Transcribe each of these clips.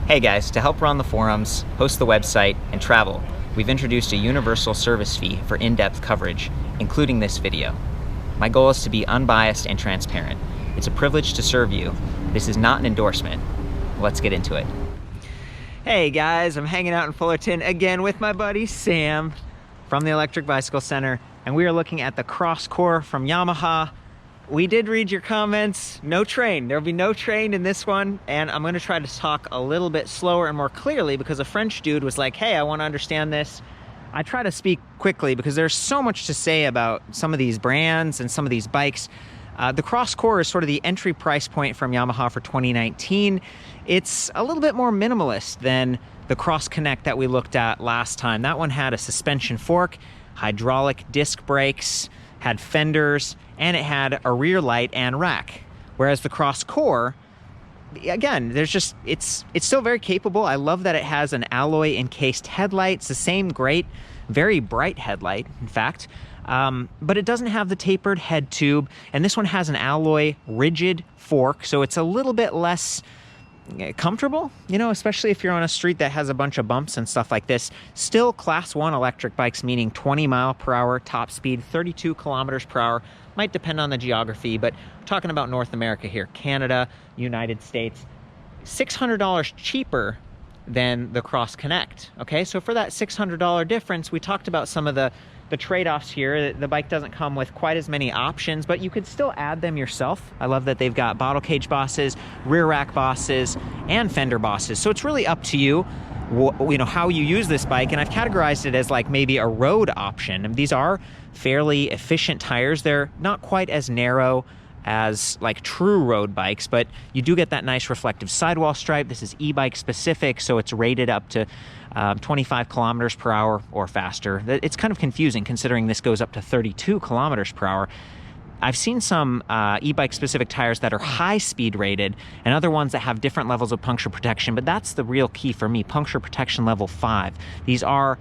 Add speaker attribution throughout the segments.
Speaker 1: Hey guys, to help run the forums, host the website, and travel, we've introduced a universal service fee for in-depth coverage, including this video. My goal is to be unbiased and transparent. It's a privilege to serve you. This is not an endorsement. Let's get into it. Hey guys, I'm hanging out in Fullerton again with my buddy Sam from the Electric Bicycle Center, and we are looking at the Cross Core from Yamaha. We did read your comments. No train. There'll be no train in this one, and I'm going to try to talk a little bit slower and more clearly because a French dude was like, hey, I want to understand this. I try to speak quickly because there's so much to say about some of these brands and some of these bikes. The Cross Core is sort of the entry price point from Yamaha for 2019. It's a little bit more minimalist than the Cross Connect that we looked at last time. That one had a suspension fork, hydraulic disc brakes, had fenders, and it had a rear light and rack. Whereas the Cross Core, again, it's still very capable. I love that it has an alloy encased headlight. It's the same great, very bright headlight, in fact. But it doesn't have the tapered head tube, and this one has an alloy rigid fork, so it's a little bit less comfortable, you know, especially if you're on a street that has a bunch of bumps and stuff like this. Still class 1 electric bikes, meaning 20 mile per hour top speed, 32 kilometers per hour. Might depend on the geography, but we're talking about North America here, Canada, United States. $600 cheaper than the Cross Connect. Okay, so for that $600 difference, we talked about some of the trade-offs here. The bike doesn't come with quite as many options, but you could still add them yourself. I love that they've got bottle cage bosses, rear rack bosses, and fender bosses. So it's really up to you, you know, how you use this bike. And I've categorized it as like maybe a road option. And these are fairly efficient tires. They're not quite as narrow as like true road bikes, but you do get that nice reflective sidewall stripe. This is e-bike specific, so it's rated up to 25 kilometers per hour or faster. It's kind of confusing considering this goes up to 32 kilometers per hour. I've seen some e-bike specific tires that are high speed rated and other ones that have different levels of puncture protection, but that's the real key for me, puncture protection level 5. These are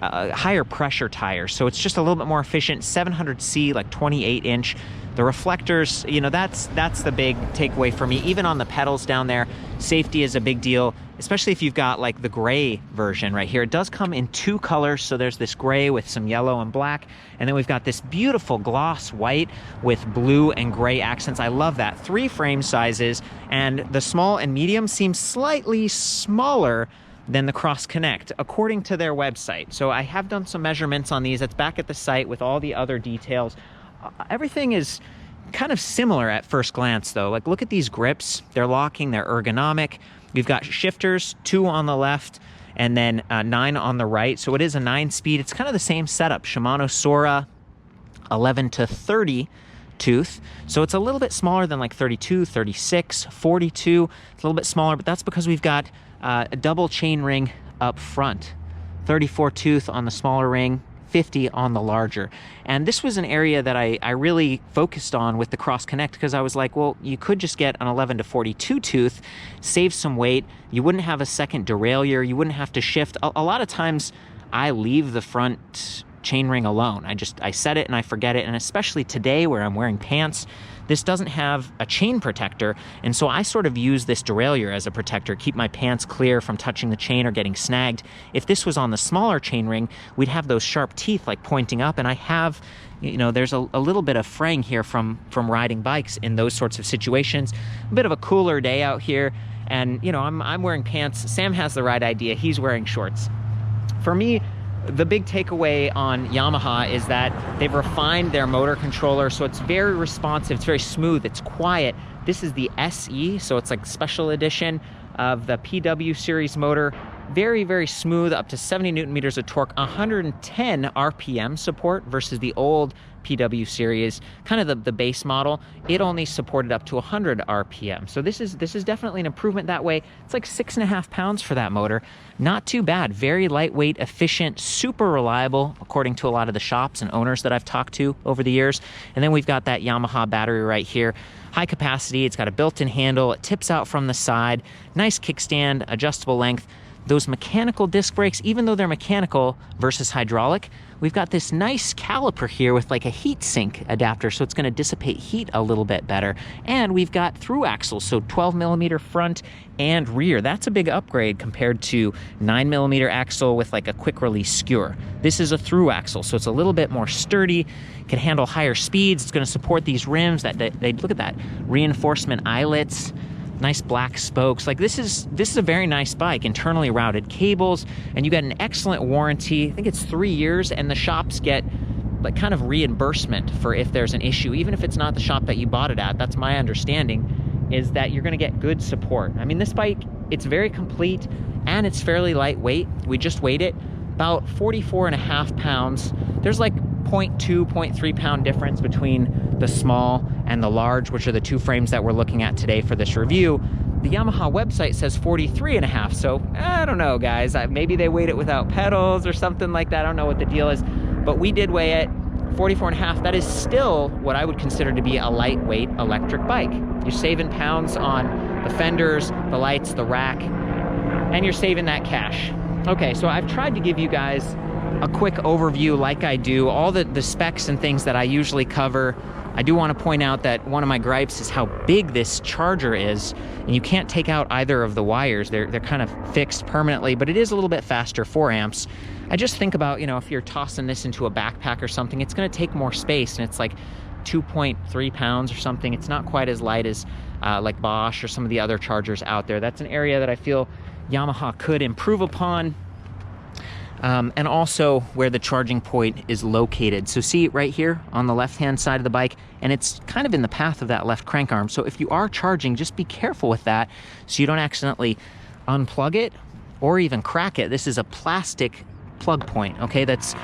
Speaker 1: higher pressure tires, so it's just a little bit more efficient. 700C, like 28 inch. The reflectors, you know, that's the big takeaway for me. Even on the pedals down there, safety is a big deal, especially if you've got like the gray version right here. It does come in 2 colors, so there's this gray with some yellow and black, and then we've got this beautiful gloss white with blue and gray accents. I love that. 3 frame sizes, and the small and medium seem slightly smaller than the Cross Connect, according to their website. So I have done some measurements on these. It's back at the site with all the other details. Everything is kind of similar at first glance, though. Like, look at these grips. They're locking, they're ergonomic. We've got shifters, 2 on the left, and then 9 on the right. So it is a 9-speed. It's kind of the same setup. Shimano Sora 11 to 30 tooth. So it's a little bit smaller than like 32, 36, 42. It's a little bit smaller, but that's because we've got a double chain ring up front. 34 tooth on the smaller ring, 50 on the larger. And this was an area that I really focused on with the Cross Connect, because I was like, well, you could just get an 11 to 42 tooth, save some weight. You wouldn't have a second derailleur. You wouldn't have to shift. A lot of times I leave the front chain ring alone. I set it and I forget it. And especially today where I'm wearing pants, this doesn't have a chain protector, and so I sort of use this derailleur as a protector, keep my pants clear from touching the chain or getting snagged. If this was on the smaller chain ring, we'd have those sharp teeth like pointing up, and I have, you know, there's a little bit of fraying here from riding bikes in those sorts of situations. A bit of a cooler day out here, and you know, I'm wearing pants. Sam has the right idea. He's wearing shorts. For me, the big takeaway on Yamaha is that they've refined their motor controller, so it's very responsive, it's very smooth, it's quiet. This is the SE, so it's like special edition of the PW series motor. Very, very smooth, up to 70 Newton meters of torque, 110 RPM support versus the old PW series, kind of the base model. It only supported up to 100 RPM. So this is definitely an improvement that way. It's like 6.5 pounds for that motor. Not too bad. Very lightweight, efficient, super reliable, according to a lot of the shops and owners that I've talked to over the years. And then we've got that Yamaha battery right here. High capacity, it's got a built-in handle, it tips out from the side, nice kickstand, adjustable length. those mechanical disc brakes, even though they're mechanical versus hydraulic, we've got this nice caliper here with like a heat sink adapter, so it's going to dissipate heat a little bit better. And we've got through axles, so 12mm front and rear. That's a big upgrade compared to 9mm axle with like a quick release skewer. This is a through axle, so it's a little bit more sturdy, can handle higher speeds. It's going to support these rims that they look at that reinforcement eyelets. Nice black spokes. Like this is a very nice bike. Internally routed cables, and you got an excellent warranty. I think it's 3 years, and the shops get like kind of reimbursement for if there's an issue, even if it's not the shop that you bought it at. That's my understanding, is that you're going to get good support. I mean, this bike, it's very complete and it's fairly lightweight. We just weighed it, about 44.5 pounds. There's like 0.2, 0.3 pound difference between the small and the large, which are the two frames that we're looking at today for this review. The Yamaha website says 43.5, so I don't know, guys. Maybe they weighed it without pedals or something like that. I don't know what the deal is, but we did weigh it, 44.5. That is still what I would consider to be a lightweight electric bike. You're saving pounds on the fenders, the lights, the rack, and you're saving that cash. Okay, so I've tried to give you guys a quick overview like I do, all the specs and things that I usually cover. I do want to point out that one of my gripes is how big this charger is, and you can't take out either of the wires. They're kind of fixed permanently, but it is a little bit faster, 4 amps. I just think about, you know, if you're tossing this into a backpack or something, it's going to take more space, and it's like 2.3 pounds or something. It's not quite as light as like Bosch or some of the other chargers out there. That's an area that I feel Yamaha could improve upon. And also where the charging point is located. So see right here on the left-hand side of the bike, and it's kind of in the path of that left crank arm. So if you are charging, just be careful with that so you don't accidentally unplug it or even crack it. This is a plastic plug point, okay? That's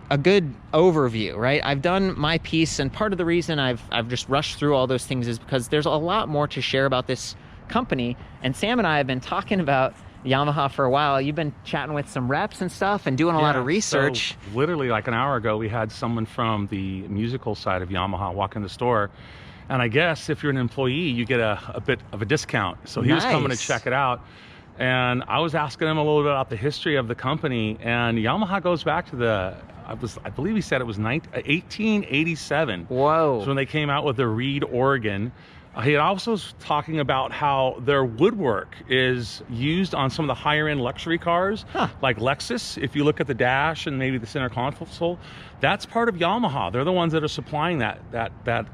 Speaker 1: a good overview, right? I've done my piece, and part of the reason I've just rushed through all those things is because there's a lot more to share about this company, and Sam and I have been talking about Yamaha for a while. You've been chatting with some reps and stuff and doing a lot of research.
Speaker 2: So literally like an hour ago, we had someone from the musical side of Yamaha walk in the store. And I guess if you're an employee, you get a bit of a discount. So he was coming to check it out. And I was asking him a little bit about the history of the company. And Yamaha goes back to I believe he said it was 1887.
Speaker 1: Whoa.
Speaker 2: So when they came out with the Reed Oregon. He also was talking about how their woodwork is used on some of the higher end luxury cars, like Lexus. If you look at the dash and maybe the center console, that's part of Yamaha. They're the ones that are supplying that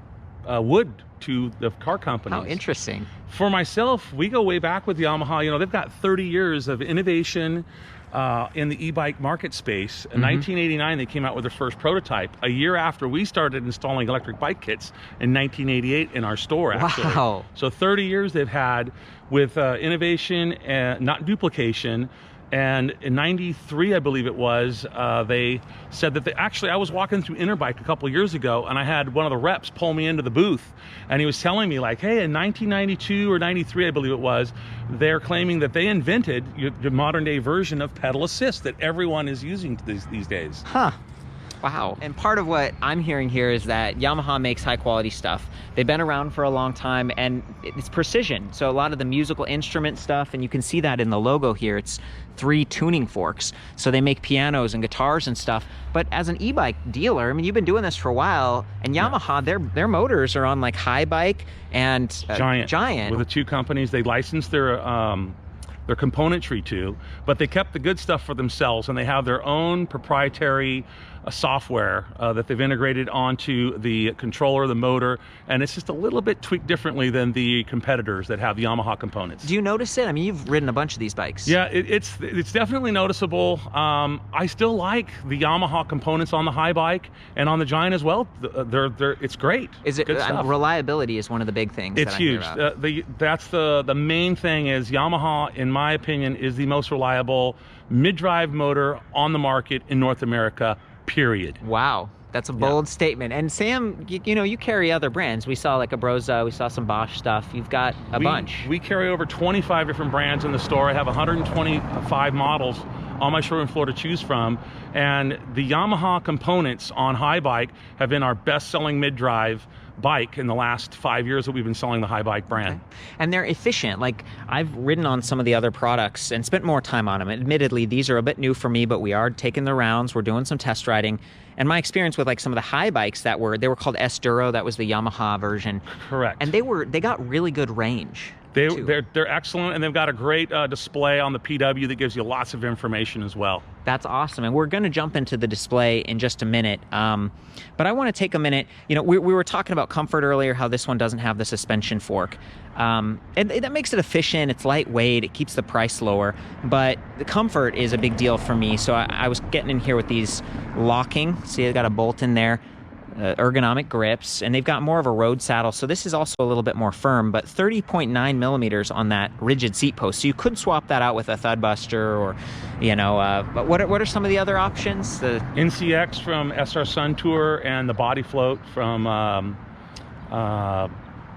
Speaker 2: wood to the car companies.
Speaker 1: How interesting.
Speaker 2: For myself, we go way back with Yamaha. You know, they've got 30 years of innovation in the e-bike market space. In 1989, they came out with their first prototype. A year after we started installing electric bike kits in 1988 in our store, actually.
Speaker 1: Wow.
Speaker 2: So 30 years they've had with innovation and not duplication. And in 93, I believe it was, they said that I was walking through Interbike a couple years ago, and I had one of the reps pull me into the booth, and he was telling me like, hey, in 1992 or 93, I believe it was, they're claiming that they invented the modern day version of pedal assist that everyone is using these days.
Speaker 1: Huh. Wow. And part of what I'm hearing here is that Yamaha makes high quality stuff. They've been around for a long time, and it's precision. So a lot of the musical instrument stuff, and you can see that in the logo here, it's 3 tuning forks. So they make pianos and guitars and stuff. But as an e-bike dealer, I mean, you've been doing this for a while, and Yamaha, their motors are on like Haibike and Giant.
Speaker 2: With the two companies, they licensed their componentry to, but they kept the good stuff for themselves, and they have their own proprietary software that they've integrated onto the controller, the motor, and it's just a little bit tweaked differently than the competitors that have Yamaha components.
Speaker 1: Do you notice it? I mean, you've ridden a bunch of these bikes.
Speaker 2: Yeah, it's definitely noticeable. I still like the Yamaha components on the Haibike and on the Giant as well. It's great.
Speaker 1: Is it reliability is one of the big things?
Speaker 2: It's huge. That's the main thing. Is Yamaha, in my opinion, is the most reliable mid-drive motor on the market in North America. Period.
Speaker 1: Wow, that's a bold statement. And Sam, you know, you carry other brands. We saw like a Broza, we saw some Bosch stuff. You've got a bunch.
Speaker 2: We carry over 25 different brands in the store. I have 125 models on my showroom floor to choose from. And the Yamaha components on Haibike have been our best-selling mid-drive bike in the last 5 years that we've been selling the Haibike brand.
Speaker 1: Okay. And they're efficient. Like, I've ridden on some of the other products and spent more time on them. Admittedly, these are a bit new for me, but we are taking the rounds. We're doing some test riding. And my experience with like some of the Haibikes they were called S-Duro, that was the Yamaha version.
Speaker 2: Correct.
Speaker 1: And they got really good range.
Speaker 2: They're excellent, and they've got a great display on the PW that gives you lots of information as well.
Speaker 1: That's awesome, and we're going to jump into the display in just a minute. But I want to take a minute. You know, we were talking about comfort earlier, how this one doesn't have the suspension fork. And that makes it efficient. It's lightweight. It keeps the price lower. But the comfort is a big deal for me. So I was getting in here with these locking. See, I got a bolt in there. Ergonomic grips, and they've got more of a road saddle, so this is also a little bit more firm, but 30.9 millimeters on that rigid seat post, so you could swap that out with a thud buster, or but what are some of the other options? The
Speaker 2: NCX from SR Sun Tour, and the body float from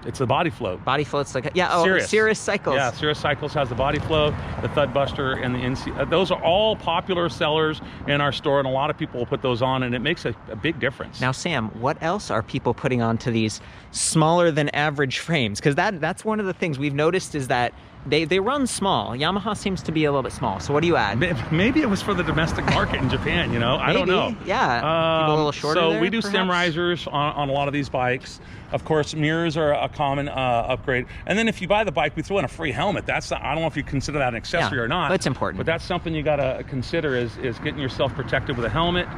Speaker 2: it's the body float.
Speaker 1: Body float's like, Cirrus Cycles.
Speaker 2: Yeah, Cirrus Cycles has the body float, the thud buster, and the NC. Those are all popular sellers in our store, and a lot of people will put those on, and it makes a big difference.
Speaker 1: Now, Sam, what else are people putting onto these smaller than average frames? Because that's one of the things we've noticed is that they run small. Yamaha seems to be a little bit small. So what do you add?
Speaker 2: Maybe it was for the domestic market in Japan, I don't know.
Speaker 1: Yeah, people a little shorter
Speaker 2: So
Speaker 1: there,
Speaker 2: we do
Speaker 1: perhaps?
Speaker 2: stem risers on a lot of these bikes. Of course, mirrors are a common upgrade. And then if you buy the bike, we throw in a free helmet. I don't know if you consider that an accessory or not.
Speaker 1: That's important.
Speaker 2: But that's something you got to consider is getting yourself protected with a helmet.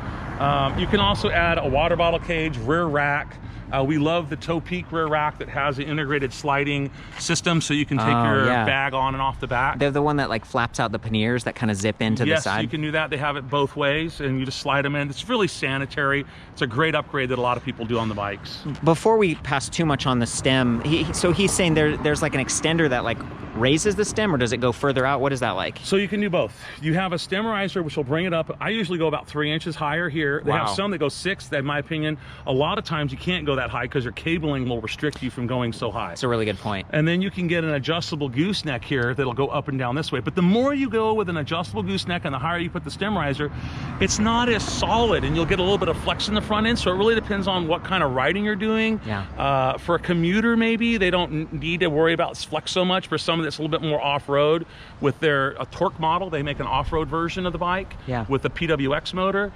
Speaker 2: You can also add a water bottle cage, rear rack. We love the toe peak rear rack that has an integrated sliding system, so you can take your bag on and off the back.
Speaker 1: They're the one that like flaps out the panniers that kind of zip into the side?
Speaker 2: Yes, you can do that. They have it both ways, and you just slide them in. It's really sanitary. It's a great upgrade that a lot of people do on the bikes.
Speaker 1: Before we pass too much on the stem, he's saying there's like an extender that like raises the stem, or does it go further out? What is that like?
Speaker 2: So you can do both. You have a stem riser, which will bring it up. I usually go about 3 inches higher here. They have some that go 6. That, in my opinion, a lot of times you can't go that high because your cabling will restrict you from going so high.
Speaker 1: That's a really good point.
Speaker 2: And then you can get an adjustable gooseneck here that'll go up and down this way. But the more you go with an adjustable gooseneck and the higher you put the stem riser, it's not as solid, and you'll get a little bit of flex in the front end. So it really depends on what kind of riding you're doing.
Speaker 1: Yeah.
Speaker 2: For a commuter, maybe they don't need to worry about flex so much. For someone that's a little bit more off-road, with their torque model, they make an off-road version of the bike with the PWX motor.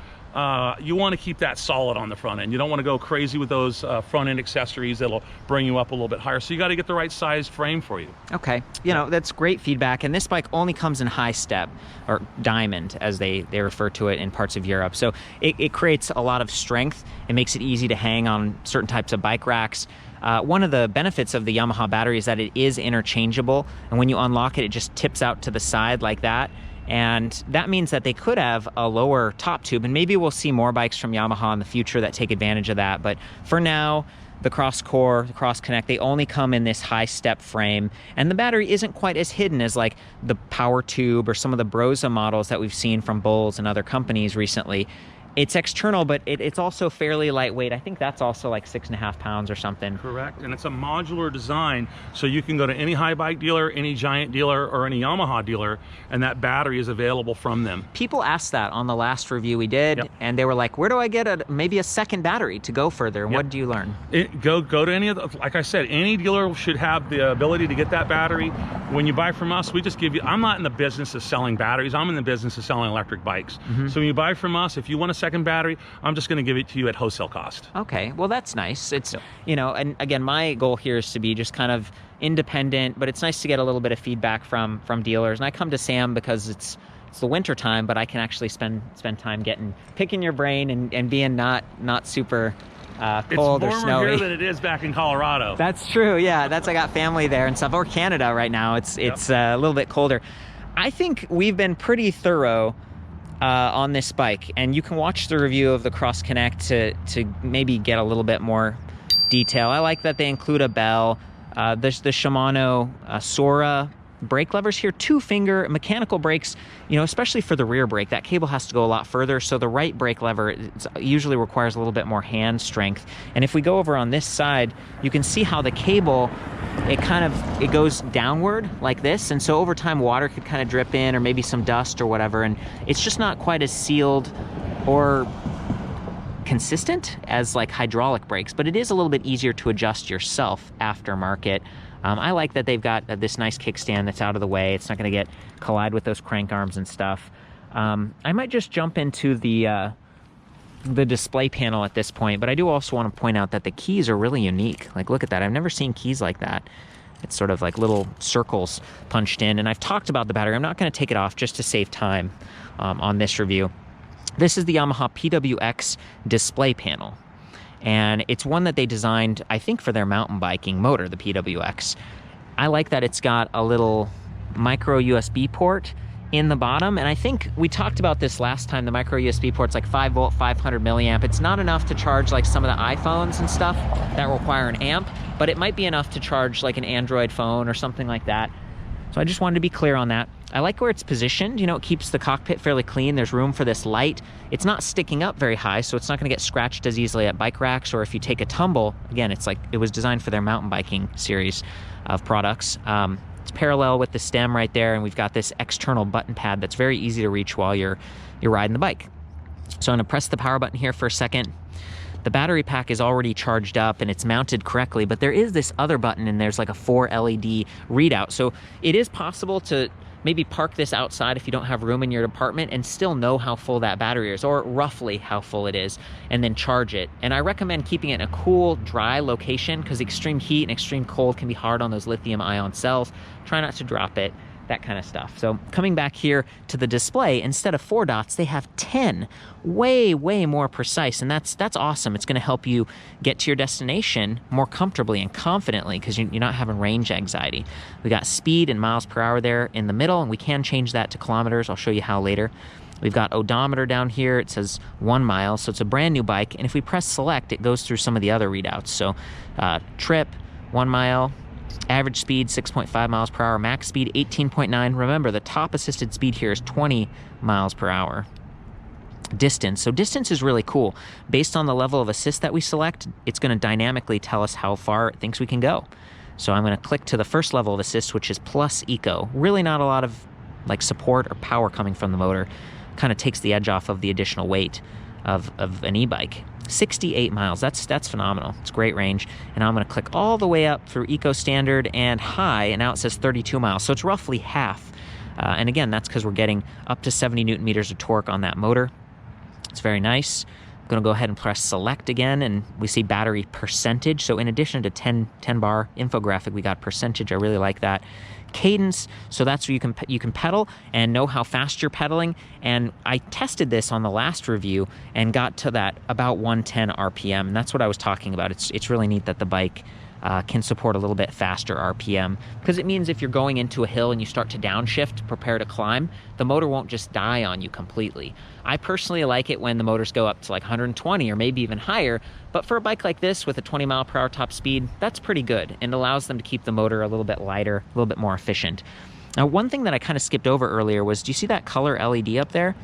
Speaker 2: You want to keep that solid on the front end. You don't want to go crazy with those front end accessories that'll bring you up a little bit higher. So you got to get the right size frame for you.
Speaker 1: Okay, that's great feedback. And this bike only comes in high step, or diamond as they refer to it in parts of Europe. So it creates a lot of strength. It makes it easy to hang on certain types of bike racks. One of the benefits of the Yamaha battery is that it is interchangeable, and when you unlock it, it just tips out to the side like that. And that means that they could have a lower top tube, and maybe we'll see more bikes from Yamaha in the future that take advantage of that. But for now, the Cross Core, the Cross Connect, they only come in this high step frame, and the battery isn't quite as hidden as like the Power Tube or some of the Broza models that we've seen from Bulls and other companies recently. It's external, but it's also fairly lightweight. I think that's also like 6.5 pounds or something.
Speaker 2: Correct, and it's a modular design, so you can go to any Haibike dealer, any Giant dealer, or any Yamaha dealer, and that battery is available from them.
Speaker 1: People asked that on the last review we did, and they were like, where do I get maybe a second battery to go further? And what do you learn?
Speaker 2: Go to any of the, like I said, any dealer should have the ability to get that battery. When you buy from us, we just give you, I'm not in the business of selling batteries, I'm in the business of selling electric bikes. So when you buy from us, if you want a second battery, I'm just going to give it to you at wholesale cost.
Speaker 1: Okay, well that's nice. It's, and again, my goal here is to be just kind of independent, but it's nice to get a little bit of feedback from dealers. And I come to Sam because it's the winter time, but I can actually spend time picking your brain and being not super cold or snowy.
Speaker 2: It's warmer here than it is back in Colorado.
Speaker 1: That's true. Yeah, I got family there and stuff. Or Canada right now. It's a little bit colder. I think we've been pretty thorough on this bike, and you can watch the review of the Cross Connect to maybe get a little bit more detail. I like that they include a bell. There's the Shimano Sora brake levers here, 2-finger mechanical brakes, especially for the rear brake. That cable has to go a lot further, so the right brake lever usually requires a little bit more hand strength. And if we go over on this side, you can see how the cable, it goes downward like this, and so over time water could kind of drip in, or maybe some dust or whatever, and it's just not quite as sealed or consistent as like hydraulic brakes, but it is a little bit easier to adjust yourself aftermarket. I like that they've got this nice kickstand that's out of the way. It's not going to collide with those crank arms and stuff. I might just jump into the display panel at this point, but I do also want to point out that the keys are really unique. Like, look at that. I've never seen keys like that. It's sort of like little circles punched in, and I've talked about the battery. I'm not going to take it off just to save time on this review. This is the Yamaha PWX display panel, and it's one that they designed, I think, for their mountain biking motor, the PWX. I like that it's got a little micro USB port in the bottom, and I think we talked about this last time. The micro USB port's like 5 volt, 500 milliamp. It's not enough to charge like some of the iPhones and stuff that require an amp, but it might be enough to charge like an Android phone or something like that. So I just wanted to be clear on that. I like where it's positioned. You know, it keeps the cockpit fairly clean. There's room for this light. It's not sticking up very high, so it's not going to get scratched as easily at bike racks, or if you take a tumble. Again, it's like it was designed for their mountain biking series of products. It's parallel with the stem right there, and we've got this external button pad that's very easy to reach while you're riding the bike. So I'm going to press the power button here for a second. The battery pack is already charged up and it's mounted correctly, but there is this other button and there's like a 4 LED readout. So it is possible to maybe park this outside if you don't have room in your apartment and still know how full that battery is, or roughly how full it is, and then charge it. And I recommend keeping it in a cool, dry location, because extreme heat and extreme cold can be hard on those lithium ion cells. Try not to drop it, that kind of stuff. So coming back here to the display, instead of 4 dots, they have 10. Way more precise, and that's awesome. It's going to help you get to your destination more comfortably and confidently, because you're not having range anxiety. We got speed in miles per hour there in the middle, and we can change that to kilometers. I'll show you how later. We've got odometer down here. It says 1 mile, so it's a brand new bike, and if we press select, it goes through some of the other readouts. So trip, 1 mile, average speed 6.5 miles per hour, max speed 18.9. Remember, the top assisted speed here is 20 miles per hour. Distance. So distance is really cool. Based on the level of assist that we select, it's going to dynamically tell us how far it thinks we can go. So I'm going to click to the first level of assist, which is plus eco. Really not a lot of like support or power coming from the motor. Kind of takes the edge off of the additional weight of an e-bike. 68 miles. That's phenomenal. It's great range. And now I'm going to click all the way up through eco standard and high, and now it says 32 miles. So it's roughly half. And again, that's because we're getting up to 70 Newton meters of torque on that motor. It's very nice. I'm going to go ahead and press select again, and we see battery percentage. So in addition to 10 bar infographic, we got percentage. I really like that. Cadence, so that's where you can pedal and know how fast you're pedaling. And I tested this on the last review and got to that about 110 RPM, and that's what I was talking about. It's really neat that the bike can support a little bit faster RPM, because it means if you're going into a hill and you start to downshift, prepare to climb, the motor won't just die on you completely. I personally like it when the motors go up to like 120 or maybe even higher, but for a bike like this with a 20 mile per hour top speed, that's pretty good, and allows them to keep the motor a little bit lighter, a little bit more efficient. Now, one thing that I kind of skipped over earlier was, do you see that color LED up there?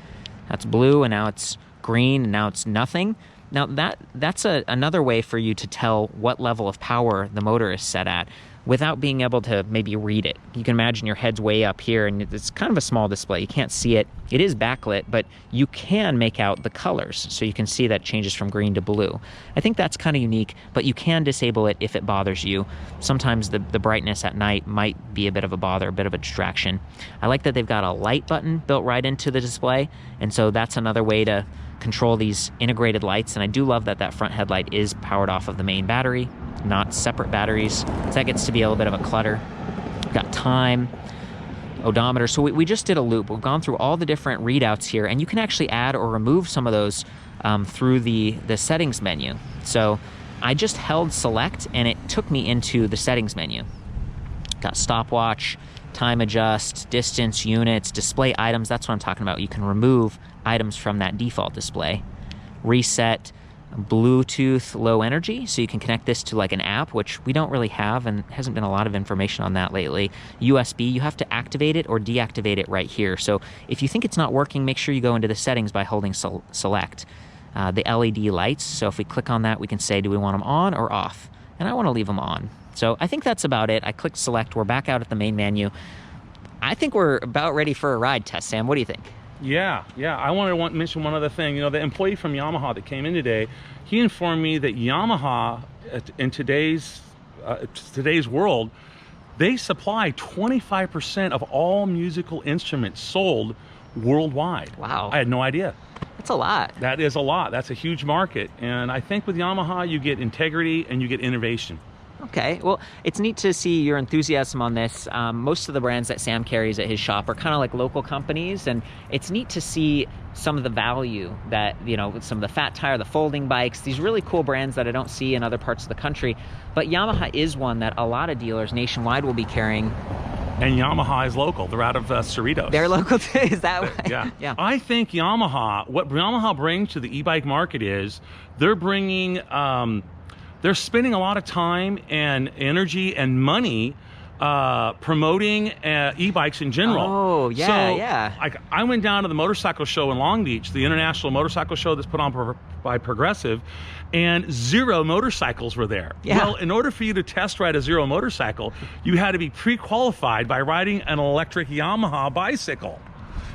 Speaker 1: That's blue, and now it's green, and now it's nothing. Now that's another way for you to tell what level of power the motor is set at without being able to maybe read it. You can imagine your head's way up here, and it's kind of a small display. You can't see it. It is backlit, but you can make out the colors. So you can see that it changes from green to blue. I think that's kind of unique, but you can disable it if it bothers you. Sometimes the brightness at night might be a bit of a bother, a bit of a distraction. I like that they've got a light button built right into the display, and so that's another way to control these integrated lights. And I do love that that front headlight is powered off of the main battery, not separate batteries. So that gets to be a little bit of a clutter. Got time, odometer. So we just did a loop. We've gone through all the different readouts here, and you can actually add or remove some of those through the settings menu. So I just held select, and it took me into the settings menu. Got stopwatch, time adjust, distance, units, display items. That's what I'm talking about. You can remove items from that default display. Reset, Bluetooth low energy, so you can connect this to like an app, which we don't really have, and hasn't been a lot of information on that lately. USB, you have to activate it or deactivate it right here. So if you think it's not working, make sure you go into the settings by holding select. The LED lights, so if we click on that, we can say, do we want them on or off? And I want to leave them on. So I think that's about it. I clicked select. We're back out at the main menu. I think we're about ready for a ride test, Sam. What do you think?
Speaker 2: Yeah. I want to mention one other thing. You know, the employee from Yamaha that came in today, he informed me that Yamaha in today's world, they supply 25% of all musical instruments sold worldwide.
Speaker 1: Wow.
Speaker 2: I had no idea.
Speaker 1: That's a lot.
Speaker 2: That is a lot. That's a huge market. And I think with Yamaha, you get integrity and you get innovation.
Speaker 1: Okay, well, it's neat to see your enthusiasm on this. Most of the brands that Sam carries at his shop are kind of like local companies, and it's neat to see some of the value that, you know, some of the Fat Tire, the folding bikes, these really cool brands that I don't see in other parts of the country. But Yamaha is one that a lot of dealers nationwide will be carrying.
Speaker 2: And Yamaha is local. They're out of Cerritos.
Speaker 1: They're local too, is that right?
Speaker 2: Yeah. I think Yamaha, what Yamaha brings to the e-bike market is they're bringing, they're spending a lot of time and energy and money promoting e-bikes in general.
Speaker 1: Oh, yeah,
Speaker 2: Like, I went down to the motorcycle show in Long Beach, the international motorcycle show that's put on by Progressive, and Zero motorcycles were there.
Speaker 1: Yeah.
Speaker 2: Well, in order for you to test ride a Zero motorcycle, you had to be pre-qualified by riding an electric Yamaha bicycle,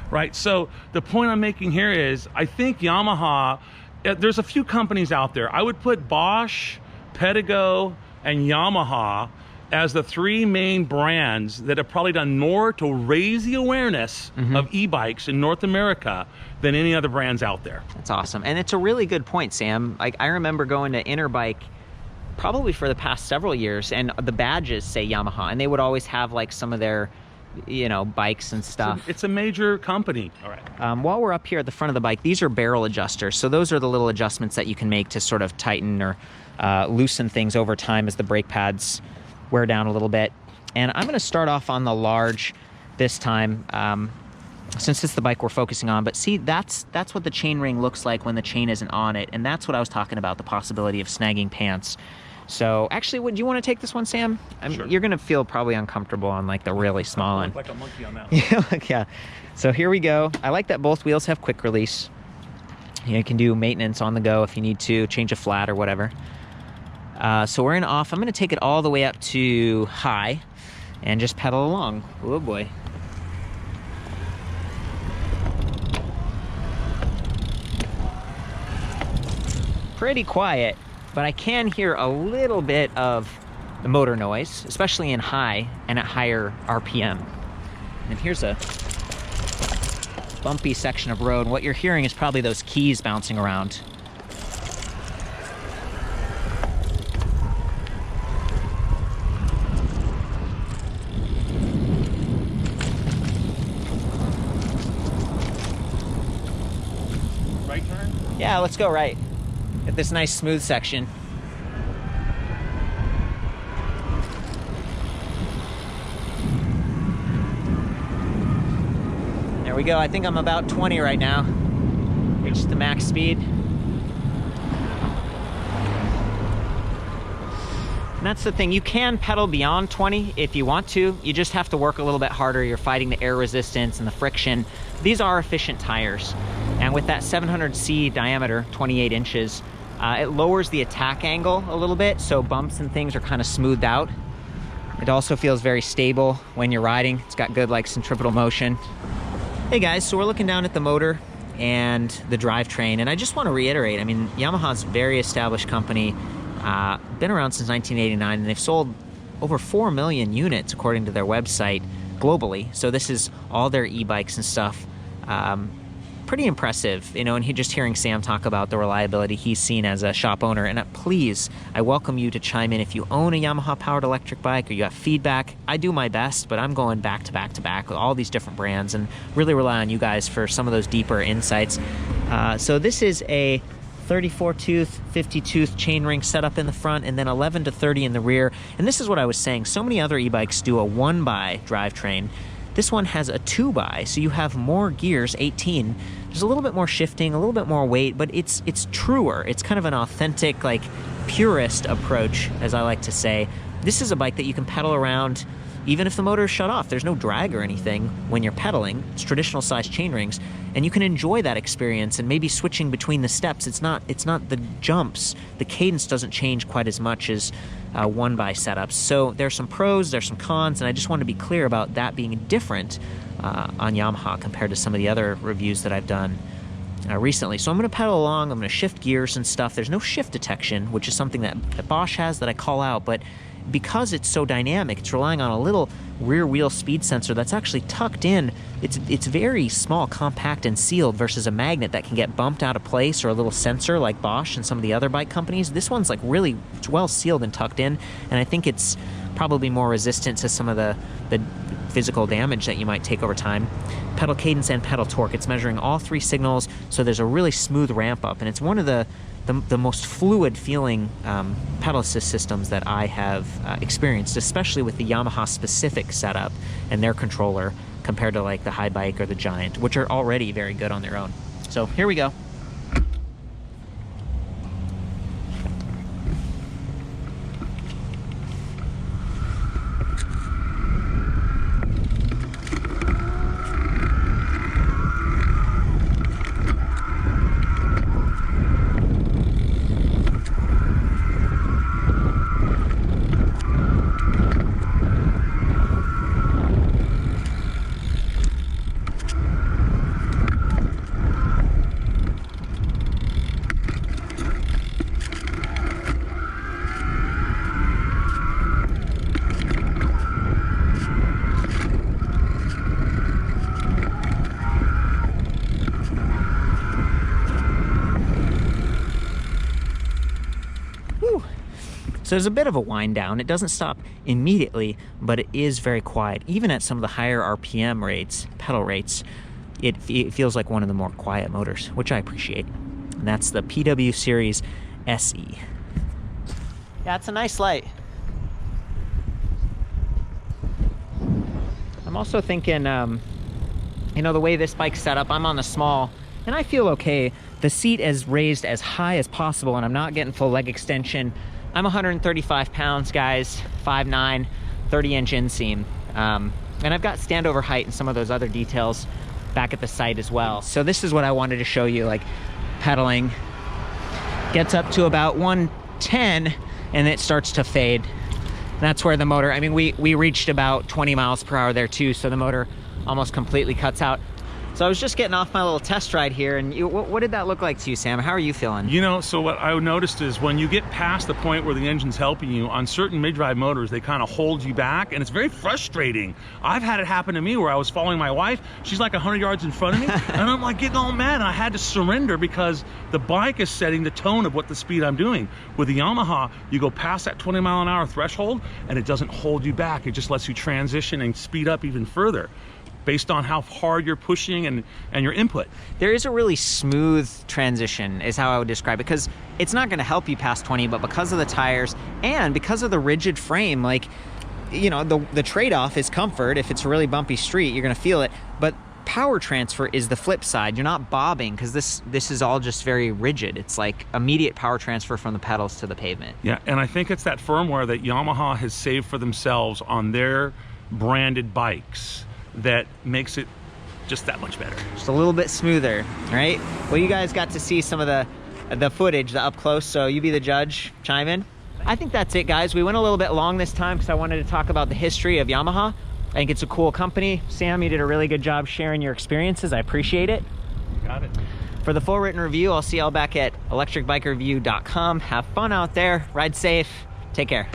Speaker 2: right? So the point I'm making here is, I think Yamaha, there's a few companies out there. I would put Bosch, Pedigo, and Yamaha as the three main brands that have probably done more to raise the awareness of e-bikes in North America than any other brands out there.
Speaker 1: That's awesome. And it's a really good point, Sam. Like, I remember going to Interbike probably for the past several years, and the badges say Yamaha, and they would always have like some of their, you know, bikes and stuff.
Speaker 2: It's a major company. All right.
Speaker 1: While we're up here at the front of the bike, these are barrel adjusters. So those are the little adjustments that you can make to sort of tighten or loosen things over time as the brake pads wear down a little bit. And I'm going to start off on the large this time, since it's the bike we're focusing on. But see, that's what the chain ring looks like when the chain isn't on it, and that's what I was talking about, the possibility of snagging pants. So actually, do you want to take this one, Sam? I mean,
Speaker 2: sure.
Speaker 1: You're going to feel probably uncomfortable on like the really small one.
Speaker 2: Like a monkey on that one.
Speaker 1: Yeah. So here we go. I like that both wheels have quick release. You can do maintenance on the go if you need to, change a flat or whatever. So we're in off. I'm going to take it all the way up to high and just pedal along. Oh boy. Pretty quiet, but I can hear a little bit of the motor noise, especially in high and at higher RPM. And here's a bumpy section of road. What you're hearing is probably those keys bouncing around.
Speaker 2: Right turn?
Speaker 1: Yeah, let's go right. Get this nice smooth section. There we go. I think I'm about 20 right now. Reached the max speed. And that's the thing, you can pedal beyond 20 if you want to. You just have to work a little bit harder. You're fighting the air resistance and the friction. These are efficient tires. And with that 700C diameter, 28 inches, it lowers the attack angle a little bit, so bumps and things are kind of smoothed out. It also feels very stable when you're riding. It's got good like centripetal motion. Hey guys, so we're looking down at the motor and the drivetrain, and I just want to reiterate, I mean, Yamaha's a very established company, been around since 1989, and they've sold over 4 million units according to their website globally. So this is all their e-bikes and stuff. Pretty impressive, you know, and just hearing Sam talk about the reliability he's seen as a shop owner. And please, I welcome you to chime in if you own a Yamaha powered electric bike or you have feedback. I do my best, but I'm going back to back to back with all these different brands and really rely on you guys for some of those deeper insights. So this is a 34 tooth, 50 tooth chainring setup in the front, and then 11 to 30 in the rear. And this is what I was saying, so many other e-bikes do a 1x drivetrain. This one has a 2x, so you have more gears, 18. There's a little bit more shifting, a little bit more weight, but it's truer. It's kind of an authentic, like, purist approach, as I like to say. This is a bike that you can pedal around even if the motor is shut off. There's no drag or anything when you're pedaling. It's traditional size chain rings, and you can enjoy that experience. And maybe switching between the steps, it's not the jumps. The cadence doesn't change quite as much as one-by setups. So there's some pros, there's some cons, and I just want to be clear about that being different on Yamaha compared to some of the other reviews that I've done recently. So I'm going to pedal along, I'm going to shift gears and stuff. There's no shift detection, which is something that Bosch has that I call out, but because it's so dynamic, it's relying on a little rear wheel speed sensor that's actually tucked in. It's very small, compact, and sealed versus a magnet that can get bumped out of place, or a little sensor like Bosch and some of the other bike companies. This one's like really, it's well sealed and tucked in, and I think it's probably more resistant to some of the physical damage that you might take over time. Pedal cadence and pedal torque, it's measuring all three signals, so there's a really smooth ramp up, and it's one of the most fluid feeling pedal assist systems that I have experienced, especially with the Yamaha specific setup and their controller compared to like the Haibike or the Giant, which are already very good on their own. So here we go. So there's a bit of a wind down. It doesn't stop immediately, but it is very quiet. Even at some of the higher RPM rates, pedal rates, it feels like one of the more quiet motors, which I appreciate. And that's the PW Series SE. Yeah, it's a nice light. I'm also thinking, you know, the way this bike's set up, I'm on the small, and I feel okay. The seat is raised as high as possible, and I'm not getting full leg extension. I'm 135 pounds, guys, 5'9", 30-inch inseam. And I've got standover height and some of those other details back at the site as well. So this is what I wanted to show you, like pedaling. Gets up to about 110, and it starts to fade. That's where the motor, I mean, we reached about 20 miles per hour there too, so the motor almost completely cuts out. So I was just getting off my little test ride here, and what did that look like to you, Sam? How are you feeling?
Speaker 2: You know, so what I noticed is when you get past the point where the engine's helping you, on certain mid-drive motors, they kind of hold you back, and it's very frustrating. I've had it happen to me where I was following my wife. She's like 100 yards in front of me, and I'm like getting all mad, and I had to surrender because the bike is setting the tone of what the speed I'm doing. With the Yamaha, you go past that 20-mile-an-hour threshold, and it doesn't hold you back. It just lets you transition and speed up even further, based on how hard you're pushing and your input.
Speaker 1: There is a really smooth transition, is how I would describe it, because it's not going to help you past 20, but because of the tires and because of the rigid frame, like, you know, the trade-off is comfort. If it's a really bumpy street, you're going to feel it, but power transfer is the flip side. You're not bobbing, because this is all just very rigid. It's like immediate power transfer from the pedals to the pavement.
Speaker 2: Yeah, and I think it's that firmware that Yamaha has saved for themselves on their branded bikes that makes it just that much better.
Speaker 1: Just a little bit smoother, right? Well, you guys got to see some of the footage, the up close, so you be the judge, chime in. I think that's it, guys. We went a little bit long this time because I wanted to talk about the history of Yamaha. I think it's a cool company. Sam, you did a really good job sharing your experiences. I appreciate it.
Speaker 2: Got it.
Speaker 1: For the full written review, I'll see y'all back at ElectricBikeReview.com. Have fun out there, ride safe, take care.